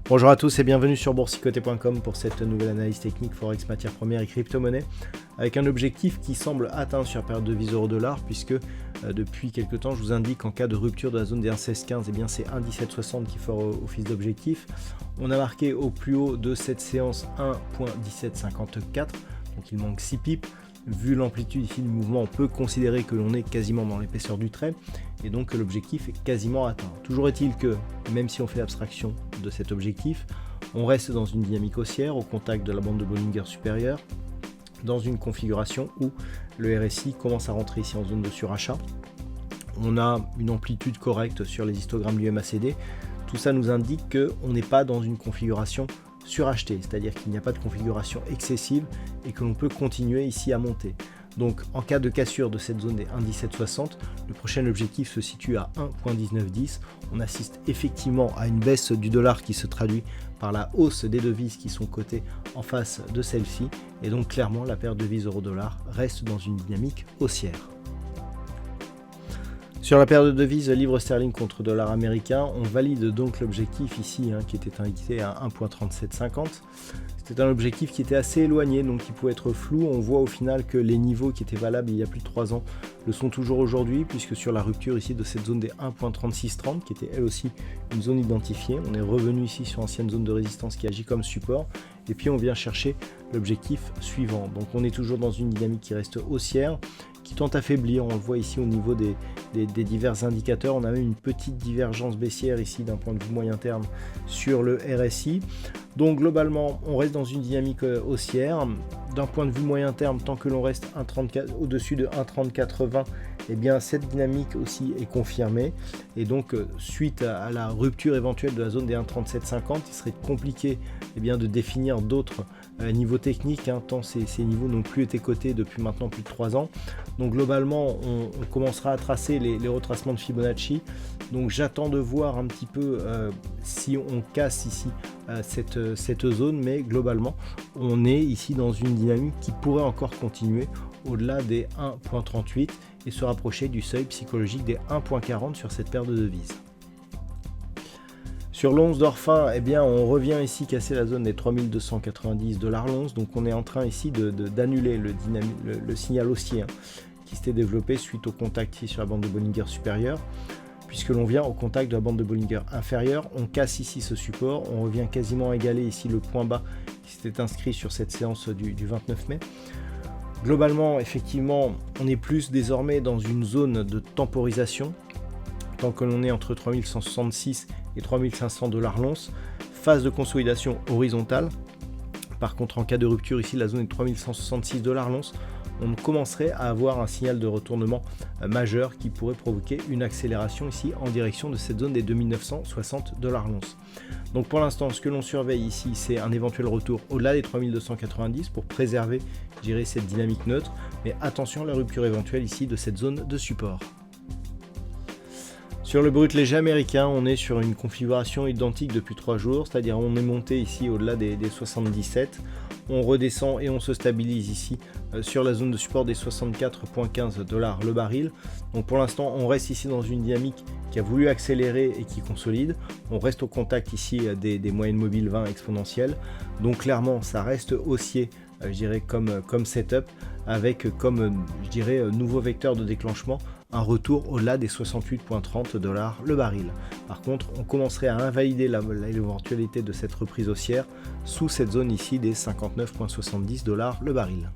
Bonjour à tous et bienvenue sur boursicoté.com pour cette nouvelle analyse technique Forex matières premières et crypto-monnaies avec un objectif qui semble atteint sur la période de devise euro-dollar puisque depuis quelques temps je vous indique qu'en cas de rupture de la zone des 1,1615 c'est 1,1760 qui fera office d'objectif. On a marqué au plus haut de cette séance 1,1754, donc il manque 6 pips. Vu l'amplitude ici du mouvement, on peut considérer que l'on est quasiment dans l'épaisseur du trait et donc que l'objectif est quasiment atteint. Toujours est-il que, même si on fait abstraction de cet objectif, on reste dans une dynamique haussière au contact de la bande de Bollinger supérieure, dans une configuration où le RSI commence à rentrer ici en zone de surachat. On a une amplitude correcte sur les histogrammes du MACD. Tout ça nous indique qu'on n'est pas dans une configuration suracheté, c'est-à-dire qu'il n'y a pas de configuration excessive et que l'on peut continuer ici à monter. Donc en cas de cassure de cette zone des 1,1760, le prochain objectif se situe à 1,1910. On assiste effectivement à une baisse du dollar qui se traduit par la hausse des devises qui sont cotées en face de celle-ci et donc clairement la paire de devises euro-dollar reste dans une dynamique haussière. Sur la paire de devises livre sterling contre dollar américain, on valide donc l'objectif ici qui était indiqué à 1,3750. C'était un objectif qui était assez éloigné, donc qui pouvait être flou. On voit au final que les niveaux qui étaient valables il y a plus de 3 ans le sont toujours aujourd'hui, puisque sur la rupture ici de cette zone des 1,3630, qui était elle aussi une zone identifiée, on est revenu ici sur l'ancienne zone de résistance qui agit comme support, et puis on vient chercher l'objectif suivant. Donc on est toujours dans une dynamique qui reste haussière, qui tente à faiblir, on le voit ici au niveau des divers indicateurs. On a même une petite divergence baissière ici d'un point de vue moyen terme sur le RSI. Donc globalement, on reste dans une dynamique haussière. D'un point de vue moyen terme, tant que l'on reste au-dessus de 1,3080, eh bien cette dynamique aussi est confirmée. Et donc suite à la rupture éventuelle de la zone des 1,3750, il serait compliqué de définir d'autres niveaux techniques, tant ces niveaux n'ont plus été cotés depuis maintenant plus de 3 ans. Donc globalement, on commencera à tracer les retracements de Fibonacci. Donc j'attends de voir un petit peu si on casse ici cette zone, mais globalement, on est ici dans une dynamique qui pourrait encore continuer au-delà des 1,38 et se rapprocher du seuil psychologique des 1,40 sur cette paire de devises. Sur l'once d'or fin, on revient ici casser la zone des 3290 $ l'once. Donc on est en train ici d'annuler le signal haussier qui s'était développé suite au contact ici sur la bande de Bollinger supérieure. Puisque l'on vient au contact de la bande de Bollinger inférieure, on casse ici ce support, on revient quasiment à égaler ici le point bas qui s'était inscrit sur cette séance du 29 mai. Globalement, effectivement, on est plus désormais dans une zone de temporisation, tant que l'on est entre 3166 et 3500 $ l'once, phase de consolidation horizontale. Par contre, en cas de rupture ici, la zone est de 3166 $ l'once, on commencerait à avoir un signal de retournement majeur qui pourrait provoquer une accélération ici en direction de cette zone des 2960 $ l'once. Donc pour l'instant, ce que l'on surveille ici, c'est un éventuel retour au-delà des 3290 pour préserver, je dirais, cette dynamique neutre, mais attention à la rupture éventuelle ici de cette zone de support. Sur le brut léger américain, on est sur une configuration identique depuis 3 jours, c'est-à-dire on est monté ici au-delà des 77, on redescend et on se stabilise ici sur la zone de support des 64,15 $ le baril. Donc pour l'instant, on reste ici dans une dynamique qui a voulu accélérer et qui consolide. On reste au contact ici des moyennes mobiles 20 exponentielles. Donc clairement, ça reste haussier, je dirais, comme setup, avec comme, je dirais, nouveau vecteur de déclenchement, un retour au-delà des 68,30 $ le baril. Par contre, on commencerait à invalider l'éventualité de cette reprise haussière sous cette zone ici des 59,70 $ le baril.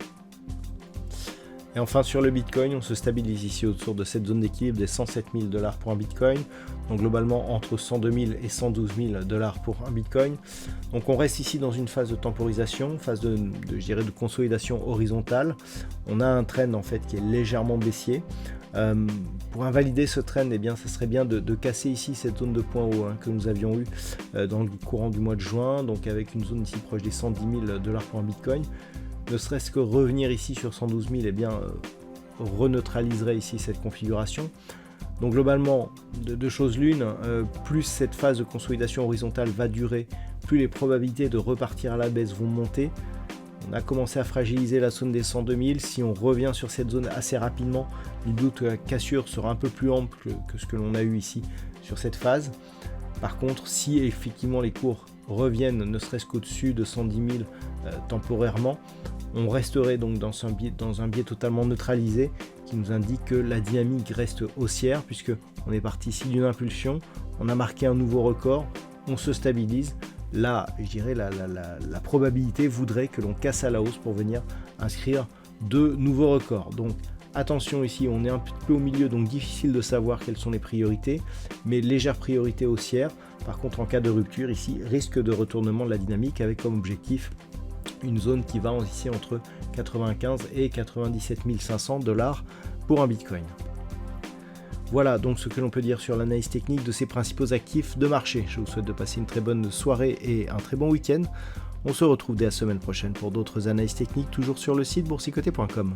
Et enfin sur le Bitcoin, on se stabilise ici autour de cette zone d'équilibre des 107 000 $ pour un Bitcoin. Donc globalement entre 102 000 et 112 000 $ pour un Bitcoin. Donc on reste ici dans une phase de temporisation, phase de consolidation horizontale. On a un trend en fait qui est légèrement baissier. Pour invalider ce trend, ça serait bien de casser ici cette zone de point haut que nous avions eu dans le courant du mois de juin, donc avec une zone ici proche des 110 000 $ pour un Bitcoin. ne serait-ce que revenir ici sur 112 000, eh bien, reneutraliserait ici cette configuration. Donc globalement, deux choses l'une, plus cette phase de consolidation horizontale va durer, plus les probabilités de repartir à la baisse vont monter. On a commencé à fragiliser la zone des 102 000. Si on revient sur cette zone assez rapidement, il doute que la cassure sera un peu plus ample que ce que l'on a eu ici sur cette phase. Par contre, si effectivement les cours reviennent ne serait-ce qu'au-dessus de 110 000 temporairement, on resterait donc dans un biais totalement neutralisé qui nous indique que la dynamique reste haussière, puisque on est parti ici d'une impulsion, on a marqué un nouveau record, on se stabilise. Là, je dirais la probabilité voudrait que l'on casse à la hausse pour venir inscrire de nouveaux records. Donc attention ici, on est un peu au milieu, donc difficile de savoir quelles sont les priorités, mais légère priorité haussière. Par contre, en cas de rupture ici, risque de retournement de la dynamique avec comme objectif une zone qui va ici entre 95 et 97 500 $ pour un Bitcoin. Voilà donc ce que l'on peut dire sur l'analyse technique de ces principaux actifs de marché. Je vous souhaite de passer une très bonne soirée et un très bon week-end. On se retrouve dès la semaine prochaine pour d'autres analyses techniques, toujours sur le site boursicoté.com.